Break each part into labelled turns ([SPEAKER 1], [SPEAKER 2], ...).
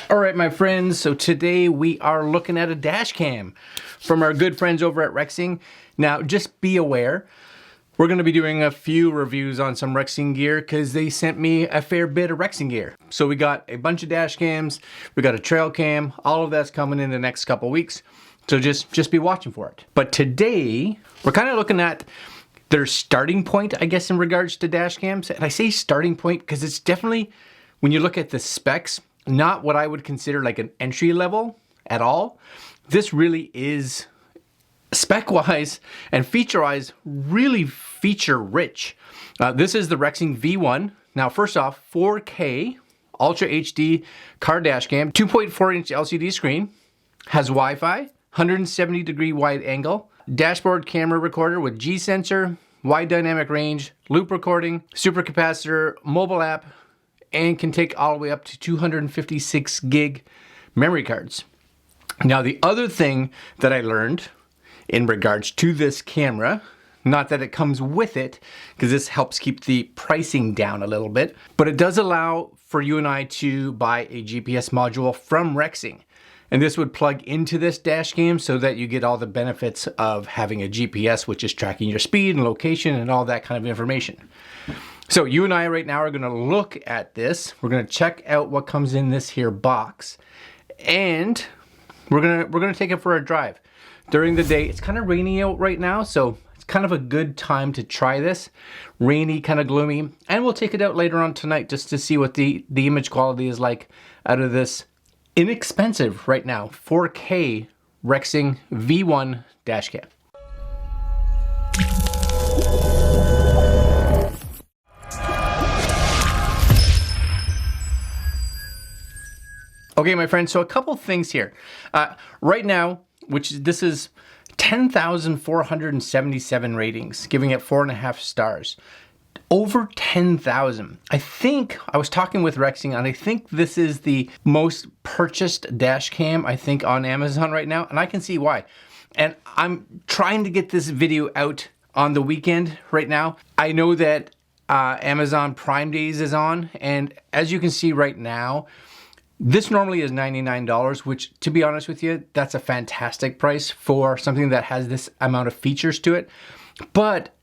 [SPEAKER 1] All right, my friends, so today we are looking at a dash cam from our good friends over at Rexing. Now, just be aware, we're going to be doing a few reviews on some Rexing gear because they sent me a fair bit of Rexing gear. So we got a bunch of dash cams, we got a trail cam, all of that's coming in the next couple weeks. So just be watching for it. But today, we're kind of looking at their starting point, I guess, in regards to dash cams. And I say starting point because it's definitely, when you look at the specs, not what I would consider like an entry level at all. This really is spec-wise and feature-wise really feature-rich. This is the Rexing V1. Now, first off, 4K Ultra HD car dash cam, 2.4-inch LCD screen, has Wi-Fi, 170-degree wide angle, dashboard camera recorder with G sensor, wide dynamic range, loop recording, super capacitor, mobile app, and can take all the way up to 256 gig memory cards. Now, the other thing that I learned in regards to this camera, not that it comes with it, because this helps keep the pricing down a little bit, but it does allow for you and I to buy a GPS module from Rexing. And this would plug into this dash cam so that you get all the benefits of having a GPS, which is tracking your speed and location and all that kind of information. So you and I right now are going to look at this. We're going to check out what comes in this here box, and we're going to take it for a drive. During the day, it's kind of rainy out right now, so it's kind of a good time to try this. Rainy, kind of gloomy, and we'll take it out later on tonight just to see what the image quality is like out of this inexpensive right now 4K Rexing V1 dash cam. Okay, my friends, so a couple things here. Right now, this is 10,477 ratings, giving it 4.5 stars. Over 10,000. I think, I was talking with Rexing, and I think this is the most purchased dash cam, I think, on Amazon right now, and I can see why. And I'm trying to get this video out on the weekend right now. I know that Amazon Prime Days is on, and as you can see right now, this normally is $99, which, to be honest with you, that's a fantastic price for something that has this amount of features to it. But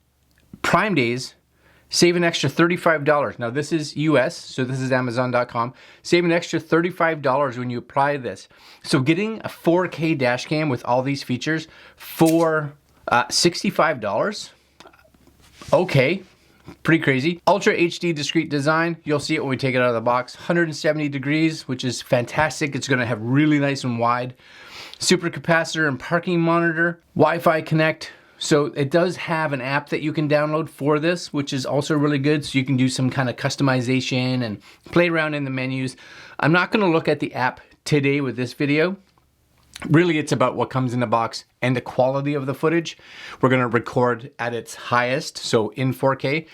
[SPEAKER 1] Prime Days, save an extra $35. Now, this is US, so this is Amazon.com. Save an extra $35 when you apply this. So getting a 4K dash cam with all these features for $65, okay. Pretty crazy. Ultra HD discrete design. You'll see it when we take it out of the box. 170 degrees, which is fantastic. It's going to have really nice and wide. Super capacitor and parking monitor. Wi-Fi connect. So it does have an app that you can download for this, which is also really good. So you can do some kind of customization and play around in the menus. I'm not going to look at the app today with this video. Really, it's about what comes in the box and the quality of the footage. We're going to record at its highest, so in 4K.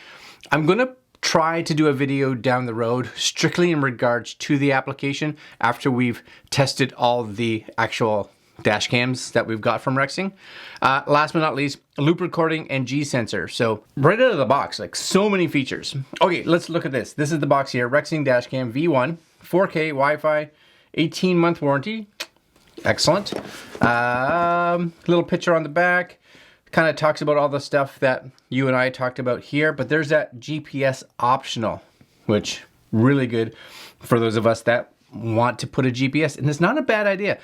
[SPEAKER 1] I'm going to try to do a video down the road strictly in regards to the application after we've tested all the actual dash cams that we've got from Rexing. Last but not least, loop recording and G sensor. So right out of the box, like so many features. Okay, let's look at this. This is the box here, Rexing dash cam V1, 4K Wi-Fi, 18-month warranty. Excellent. Little picture on the back. Kind of talks about all the stuff that you and I talked about here, but there's that GPS optional, which really good for those of us that want to put a GPS, and it's not a bad idea.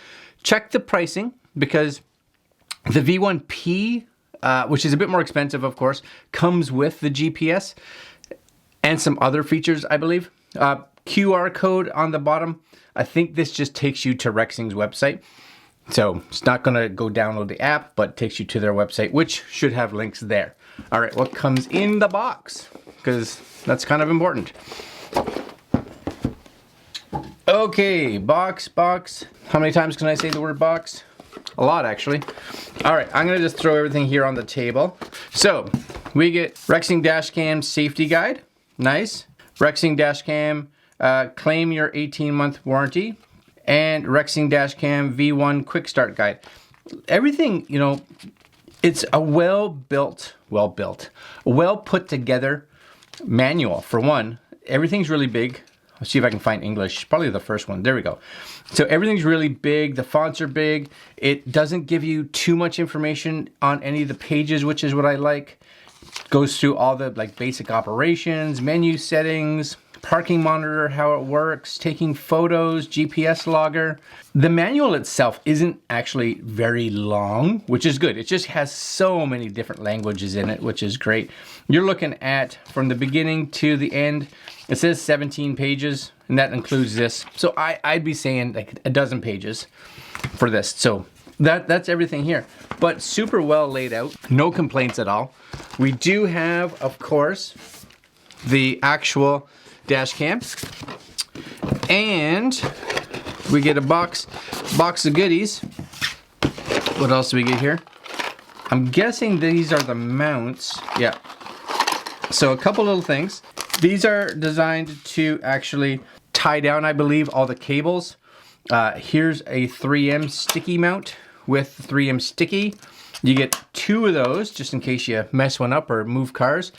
[SPEAKER 1] Check the pricing, because the V1P, which is a bit more expensive, of course, comes with the GPS and some other features, I believe. QR code on the bottom. I think this just takes you to Rexing's website. So it's not going to go download the app, but takes you to their website, which should have links there. All right, what comes in the box? Because that's kind of important. Okay, box. How many times can I say the word box? A lot, actually. All right, I'm going to just throw everything here on the table. So we get Rexing Dashcam Safety Guide. Nice. Rexing Dashcam Claim Your 18-month Warranty. And Rexing Dashcam V1 Quick Start Guide. Everything, you know, it's a well put together manual. For one, everything's really big. Let's see if I can find English. Probably the first one. There we go. So everything's really big. The fonts are big. It doesn't give you too much information on any of the pages, which is what I like. Goes through all the like basic operations, menu settings, parking monitor, how it works, taking photos, GPS logger. The manual itself isn't actually very long, which is good. It just has so many different languages in it, which is great. You're looking at, from the beginning to the end, it says 17 pages, and that includes this. So I'd be saying like a dozen pages for this. So that's everything here, but super well laid out. No complaints at all. We do have, of course, the actual dash cam, and we get a box of goodies. What else do we get here? I'm guessing these are the mounts. Yeah. So a couple little things. These are designed to actually tie down, I believe, all the cables. Here's a 3M sticky mount with 3M sticky. You get 2 of those just in case you mess one up or move cars.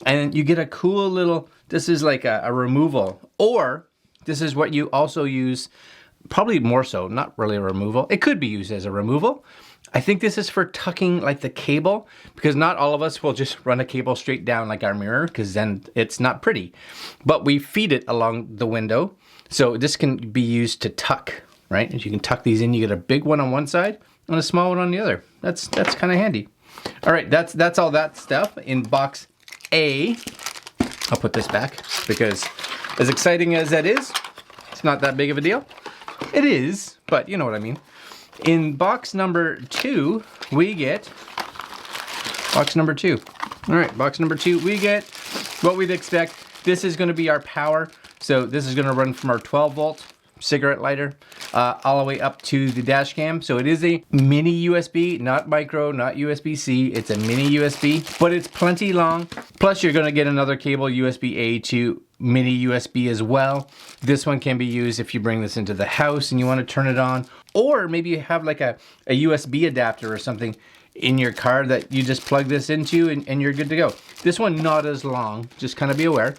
[SPEAKER 1] And you get a cool little, this is like a removal, or this is what you also use, probably more so, not really a removal. It could be used as a removal. I think this is for tucking like the cable, because not all of us will just run a cable straight down like our mirror, because then it's not pretty. But we feed it along the window. So this can be used to tuck, right? And you can tuck these in. You get a big one on one side and a small one on the other. That's kind of handy. All right, that's all that stuff in box A. I'll put this back because as exciting as that is, it's not that big of a deal. It is, but you know what I mean. In box number 2, we get box number 2. All right, box number 2, we get what we'd expect. This is going to be our power. So this is going to run from our 12-volt cigarette lighter all the way up to the dash cam. So it is a mini USB, not micro, not USB-C. It's a mini USB, but it's plenty long. Plus you're going to get another cable, USB-A to mini USB as well. This one can be used if you bring this into the house and you want to turn it on, or maybe you have like a USB adapter or something in your car that you just plug this into and you're good to go. This one not as long, just kind of be aware.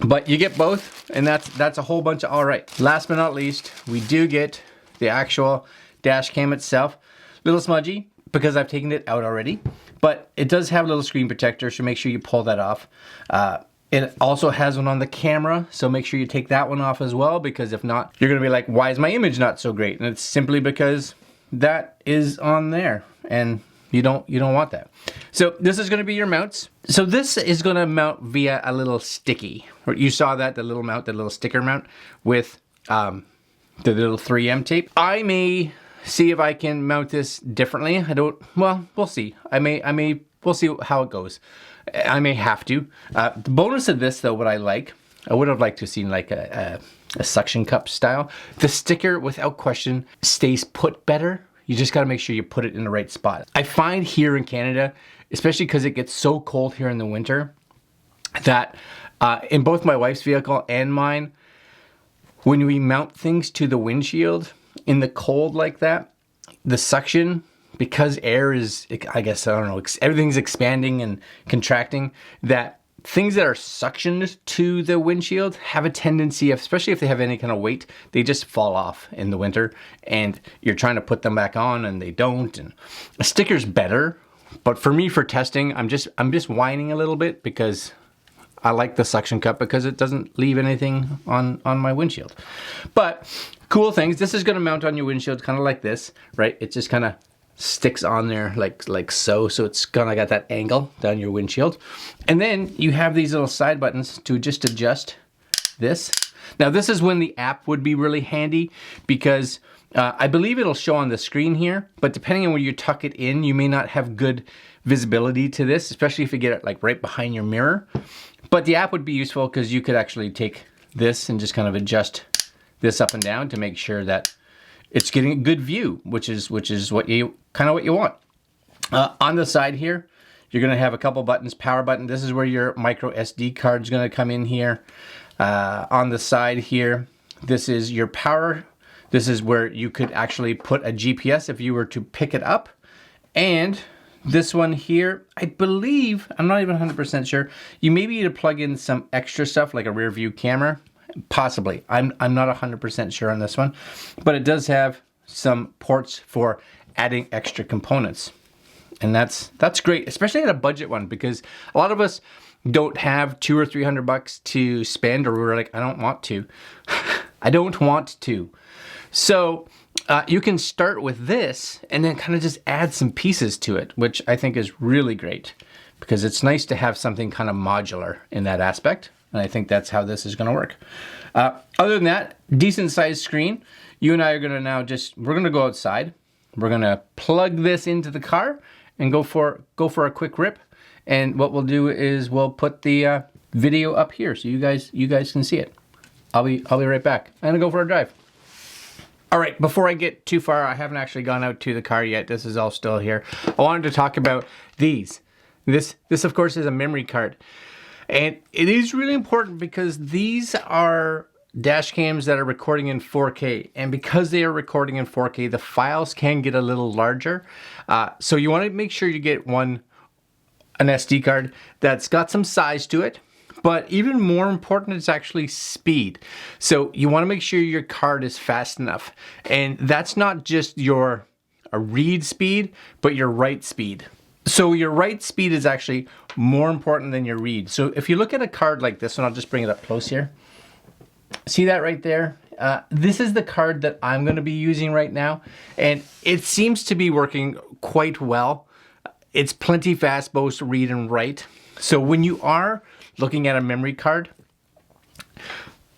[SPEAKER 1] But you get both, and that's a whole bunch of all right. Last but not least, we do get the actual dash cam itself. Little smudgy because I've taken it out already, but it does have a little screen protector, so make sure you pull that off. It also has one on the camera, so make sure you take that one off as well, because if not, you're gonna be like, why is my image not so great? And it's simply because that is on there, and you don't want that. So this is gonna be your mounts. So this is gonna mount via a little sticky. You saw that, the little mount, the little sticker mount with the little 3M tape. I may see if I can mount this differently. Well, we'll see. We'll see how it goes. I may have to. The bonus of this though, what I would have liked to have seen like a suction cup style. The sticker, without question, stays put better. You just gotta make sure you put it in the right spot. I find here in Canada, especially because it gets so cold here in the winter, that in both my wife's vehicle and mine, when we mount things to the windshield in the cold like that, the suction, because air is, I guess, I don't know, everything's expanding and contracting, that things that are suctioned to the windshield have a tendency of, especially if they have any kind of weight, they just fall off in the winter, and you're trying to put them back on and they don't. And a sticker's better, but for me, for testing, I'm just whining a little bit because I like the suction cup because it doesn't leave anything on my windshield. But cool things, this is gonna mount on your windshield kind of like this, right? It just kind of sticks on there like so it's gonna got that angle down your windshield. And then you have these little side buttons to just adjust this. Now this is when the app would be really handy, because I believe it'll show on the screen here, but depending on where you tuck it in, you may not have good visibility to this, especially if you get it like right behind your mirror. But the app would be useful because you could actually take this and just kind of adjust this up and down to make sure that it's getting a good view, which is what you want. On the side here, you're gonna have a couple buttons. Power button, this is where your micro SD card's gonna come in here. On the side here, this is your power. This is where you could actually put a GPS if you were to pick it up. And this one here, I believe, I'm not even 100% sure, you maybe need to plug in some extra stuff like a rear view camera. Possibly. I'm not 100% sure on this one, but it does have some ports for adding extra components. And that's great, especially at a budget one, because a lot of us don't have $200 or $300 to spend, or we're like, I don't want to. I don't want to. So you can start with this and then kind of just add some pieces to it, which I think is really great, because it's nice to have something kind of modular in that aspect. And I think that's how this is going to work. Other than that, decent sized screen. You and I are going to now we're going to go outside. We're going to plug this into the car and go for a quick rip. And what we'll do is we'll put the video up here so you guys can see it. I'll be right back. I'm going to go for a drive. All right, before I get too far, I haven't actually gone out to the car yet. This is all still here. I wanted to talk about these. This of course is a memory card. And it is really important because these are dash cams that are recording in 4K. And because they are recording in 4K, the files can get a little larger. So you want to make sure you get an SD card that's got some size to it. But even more important is actually speed. So you want to make sure your card is fast enough. And that's not just a read speed, but your write speed. So your write speed is actually more important than your read. So if you look at a card like this one, I'll just bring it up close here. See that right there? This is the card that I'm going to be using right now. And it seems to be working quite well. It's plenty fast, both read and write. So when you are looking at a memory card,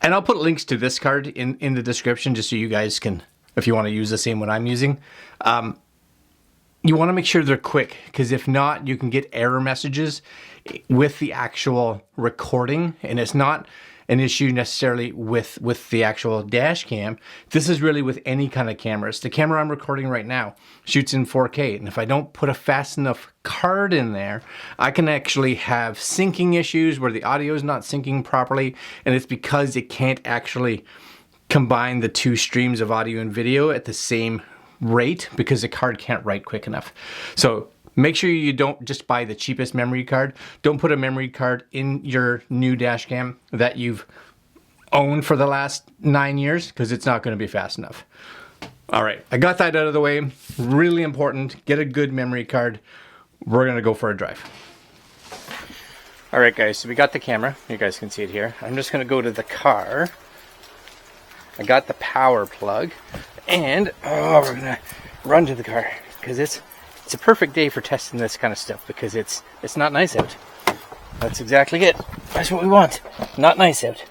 [SPEAKER 1] and I'll put links to this card in the description just so you guys can, if you want to use the same one I'm using. You want to make sure they're quick, because if not, you can get error messages with the actual recording, and it's not an issue necessarily with the actual dash cam. This is really with any kind of cameras. The camera I'm recording right now shoots in 4K, and if I don't put a fast enough card in there, I can actually have syncing issues where the audio is not syncing properly, and it's because it can't actually combine the two streams of audio and video at the same rate because the card can't write quick enough. So make sure you don't just buy the cheapest memory card. Don't put a memory card in your new dash cam that you've owned for the last 9 years, because it's not going to be fast enough. All right, I got that out of the way. Really important. Get a good memory card. We're going to go for a drive. All right, guys, so we got the camera. You guys can see it here. I'm just going to go to the car. I got the power plug. And we're gonna run to the car, because it's a perfect day for testing this kind of stuff, because it's not nice out. That's exactly it. That's what we want. Not nice out.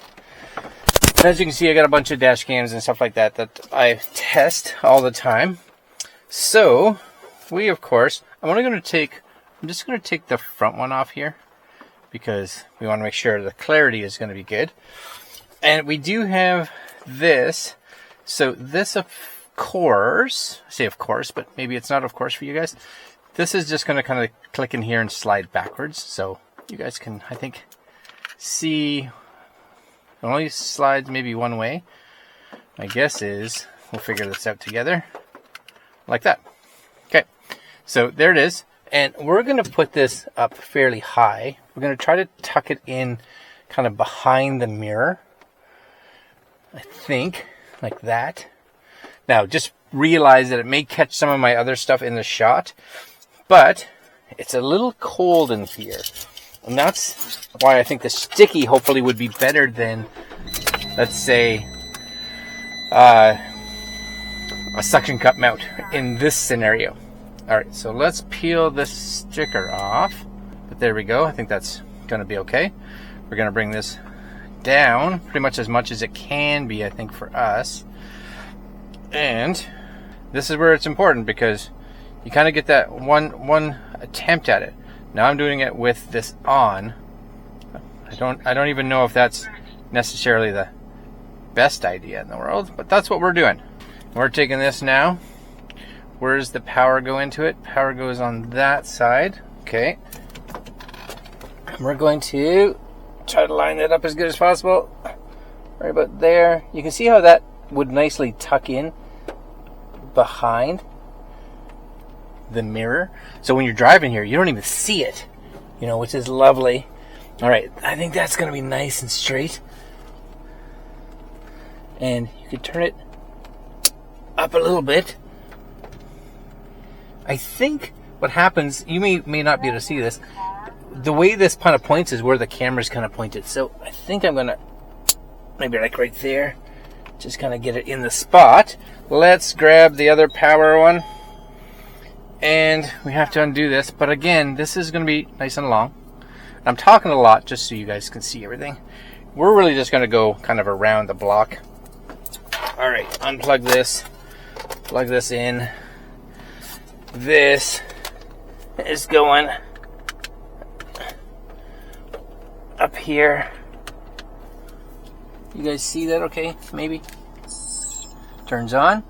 [SPEAKER 1] As you can see, I got a bunch of dash cams and stuff like that I test all the time. So we, of course, I'm just gonna take the front one off here, because we want to make sure the clarity is going to be good. And we do have this. So this, of course, I say of course, but maybe it's not of course for you guys. This is just going to kind of click in here and slide backwards. So you guys can, I think, see it only slides maybe one way. My guess is we'll figure this out together like that. Okay, so there it is. And we're going to put this up fairly high. We're going to try to tuck it in kind of behind the mirror, I think. Like that. Now, just realize that it may catch some of my other stuff in the shot, but it's a little cold in here. And that's why I think the sticky hopefully would be better than, let's say, a suction cup mount in this scenario. All right, so let's peel this sticker off. But there we go. I think that's going to be okay. We're going to bring this down pretty much as it can be, I think, for us. And this is where it's important, because you kind of get that one attempt at it. Now I'm doing it with this on. I don't even know if that's necessarily the best idea in the world, but that's what we're doing. We're taking this now. Where does the power go into it? Power goes on that side. Okay. We're going to try to line it up as good as possible. Right about there. You can see how that would nicely tuck in behind the mirror. So when you're driving here, you don't even see it, which is lovely. All right, I think that's going to be nice and straight. and you can turn it up a little bit. I think what happens, you may not be able to see this, the way this kind of points is where the camera's kind of pointed. So I think I'm gonna, maybe like right there, just kind of get it in the spot. Let's grab the other power one, and we have to undo this. But again, this is gonna be nice and long. I'm talking a lot just so you guys can see everything. We're really just gonna go kind of around the block. All right, unplug this, plug this in. This is going up here. You guys see that okay? Maybe. Turns on.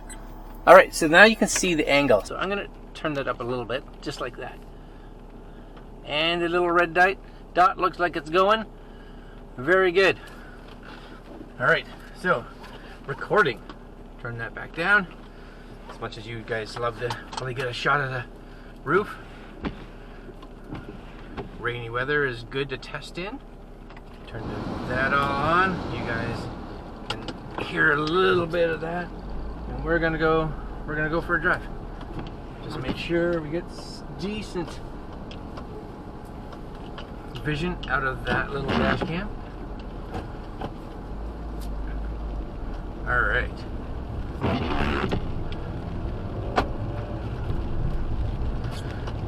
[SPEAKER 1] All right, so now you can see the angle. So I'm gonna turn that up a little bit, just like that. And the little red dot looks like it's going. Very good. All right, so recording. Turn that back down. As much as you guys love to probably get a shot of the roof. Rainy weather is good to test in. Turn that all on. You guys can hear a little bit of that. And we're gonna go for a drive. Just make sure we get decent vision out of that little dash cam. All right.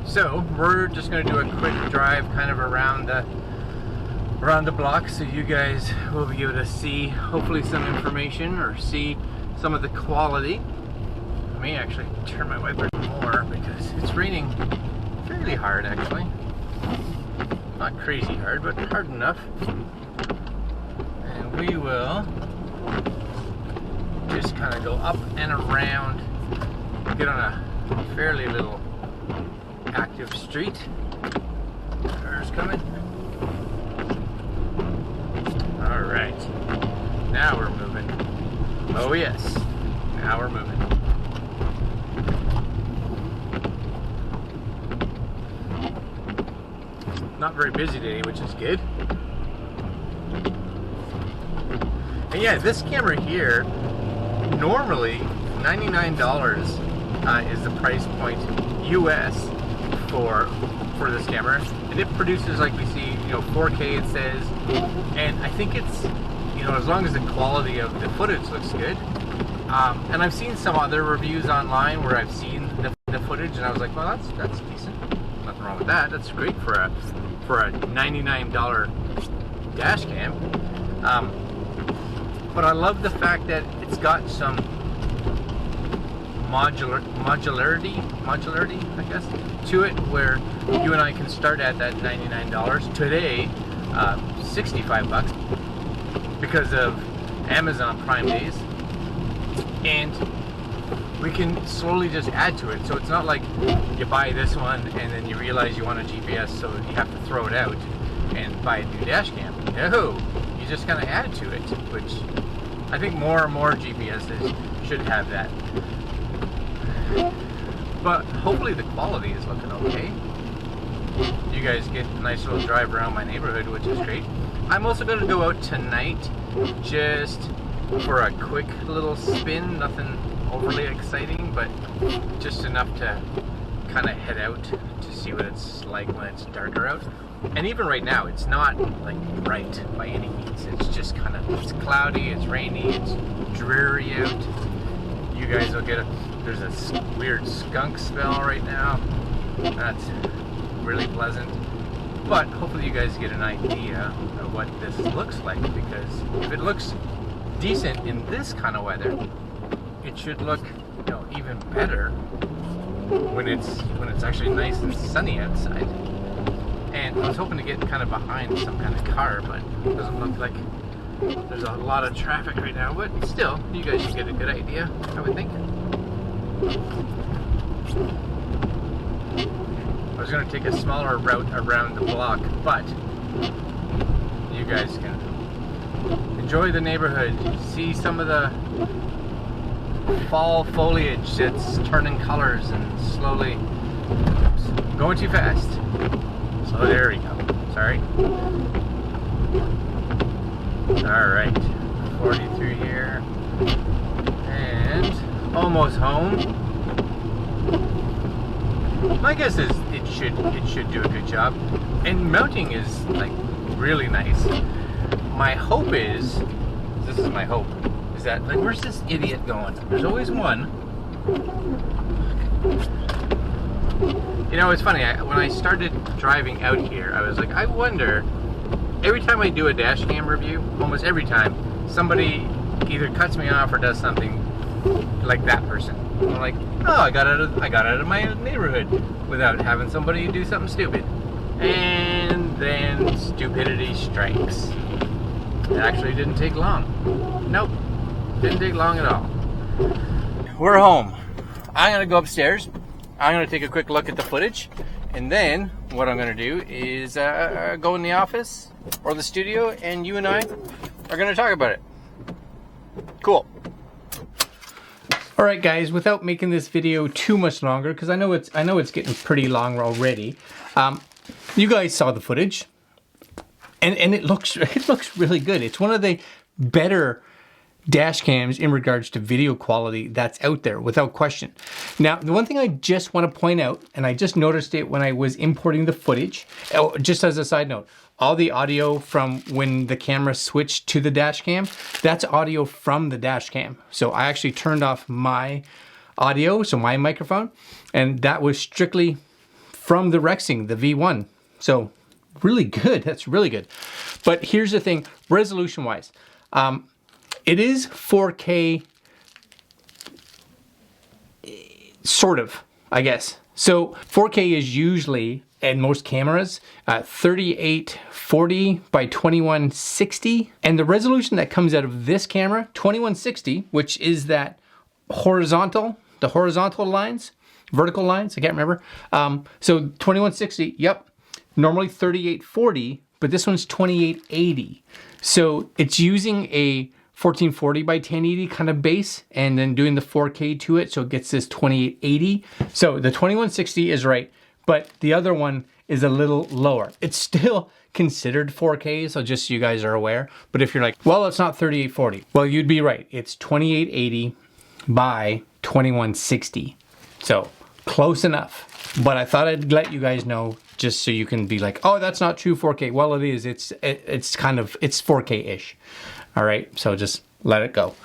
[SPEAKER 1] So we're just going to do a quick drive kind of around the block, so you guys will be able to see hopefully some information or see some of the quality. I may actually turn my wipers more because it's raining fairly hard actually. Not crazy hard, but hard enough. And we will just kind of go up and around, get on a fairly little active street. Cars coming. All right, now we're moving. Oh yes, now we're moving. Not very busy today, which is good. And yeah, this camera here, normally $99 is the price point US for this camera, and it produces, like we see, 4K it says, and I think it's, as long as the quality of the footage looks good. And I've seen some other reviews online where I've seen the footage, and I was like, well, that's decent. Nothing wrong with that. That's great for a $99 dash cam. But I love the fact that it's got some modularity, I guess, to it, where you and I can start at that $99 today, $65 because of Amazon Prime Days, and we can slowly just add to it. So it's not like you buy this one and then you realize you want a GPS, so you have to throw it out and buy a new dash cam. No, you just kind of add to it, which I think more and more GPSs should have that. But hopefully the quality is looking okay. You guys get a nice little drive around my neighborhood, which is great. I'm also going to go out tonight just for a quick little spin. Nothing overly exciting, but just enough to kind of head out to see what it's like when it's darker out. And even right now, it's not like bright by any means. It's just kind of, it's cloudy, it's rainy, it's dreary out. You guys will get there's a weird skunk smell right now. That's really pleasant. But hopefully you guys get an idea of what this looks like, because if it looks decent in this kind of weather, it should look, even better when it's actually nice and sunny outside. And I was hoping to get kind of behind some kind of car, but it doesn't look like there's a lot of traffic right now. But still, you guys should get a good idea, I would think. I was going to take a smaller route around the block, but you guys can enjoy the neighborhood, see some of the fall foliage that's turning colors and slowly, oops, going too fast. So there we go. Sorry. All right, 40 through here. And almost home. My guess is it should do a good job. And mounting is like really nice. My hope is, this is my hope, is that, like, where's this idiot going? There's always one. You know, it's funny, when I started driving out here, I was like, I wonder, every time I do a dash cam review, almost every time, somebody either cuts me off or does something like that person. And I'm like, oh, I got out of my neighborhood without having somebody do something stupid. And then stupidity strikes. It actually didn't take long. Nope, didn't take long at all. We're home. I'm gonna go upstairs. I'm gonna take a quick look at the footage, and then what I'm gonna do is go in the office or the studio, and you and I are gonna talk about it. Cool. All right, guys. Without making this video too much longer, because I know it's getting pretty long already. You guys saw the footage. And it looks really good. It's one of the better dash cams in regards to video quality that's out there, without question. Now, the one thing I just want to point out, and I just noticed it when I was importing the footage, just as a side note, all the audio from when the camera switched to the dash cam, that's audio from the dash cam. So I actually turned off my audio, so my microphone, and that was strictly from the Rexing, the V1. So really good, that's really good. But here's the thing, resolution wise, it is 4K, sort of, I guess. So 4K is usually, in most cameras, 3840 by 2160. And the resolution that comes out of this camera, 2160, which is that horizontal, the horizontal lines, vertical lines, I can't remember. So 2160, yep. Normally 3840, but this one's 2880. So it's using a 1440 by 1080 kind of base and then doing the 4K to it, so it gets this 2880. So the 2160 is right, but the other one is a little lower. It's still considered 4K, so just so you guys are aware. But if you're like, well, it's not 3840. Well, you'd be right. It's 2880 by 2160. So close enough. But I thought I'd let you guys know, just so you can be like, oh, that's not true 4K. Well, it is. It's kind of, it's 4K-ish. All right, so just let it go.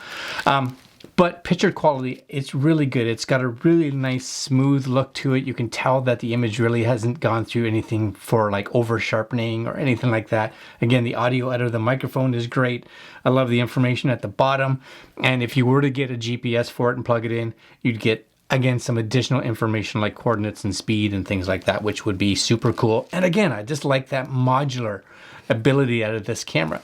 [SPEAKER 1] But picture quality, it's really good. It's got a really nice smooth look to it. You can tell that the image really hasn't gone through anything for like over sharpening or anything like that. Again, the audio out of the microphone is great. I love the information at the bottom. And if you were to get a GPS for it and plug it in, you'd get, again, some additional information like coordinates and speed and things like that, which would be super cool. And again, I just like that modular ability out of this camera.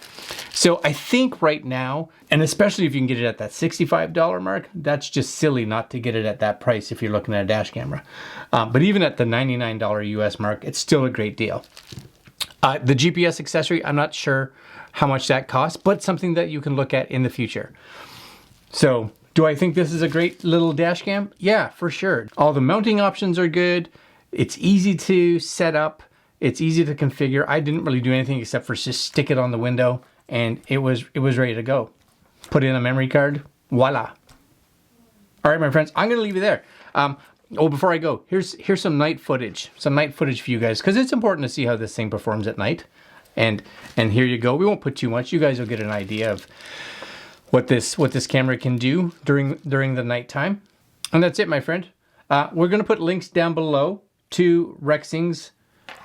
[SPEAKER 1] So I think right now, and especially if you can get it at that $65 mark, that's just silly not to get it at that price if you're looking at a dash camera. But even at the $99 US mark, it's still a great deal. The GPS accessory, I'm not sure how much that costs, but something that you can look at in the future. So do I think this is a great little dash cam? Yeah, for sure. All the mounting options are good. It's easy to set up. It's easy to configure. I didn't really do anything except for just stick it on the window, and it was ready to go. Put in a memory card, voila. All right, my friends, I'm gonna leave you there. Oh, before I go, here's some night footage. Some night footage for you guys, because it's important to see how this thing performs at night. And here you go. We won't put too much. You guys will get an idea of what this camera can do during the nighttime. And that's it, my friend. We're gonna put links down below to Rexing's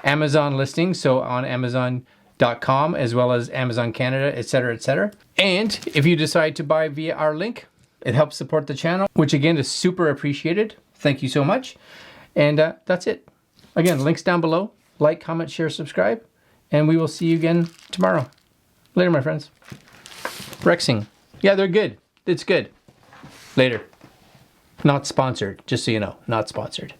[SPEAKER 1] Amazon listing, so on Amazon.com as well as Amazon Canada, etc., etc. And if you decide to buy via our link, it helps support the channel, which again is super appreciated. Thank you so much. And that's it. Again, links down below. Like, comment, share, subscribe, and we will see you again tomorrow. Later, my friends. Rexing. Yeah, they're good. It's good. Later. Not sponsored, just so you know. Not sponsored.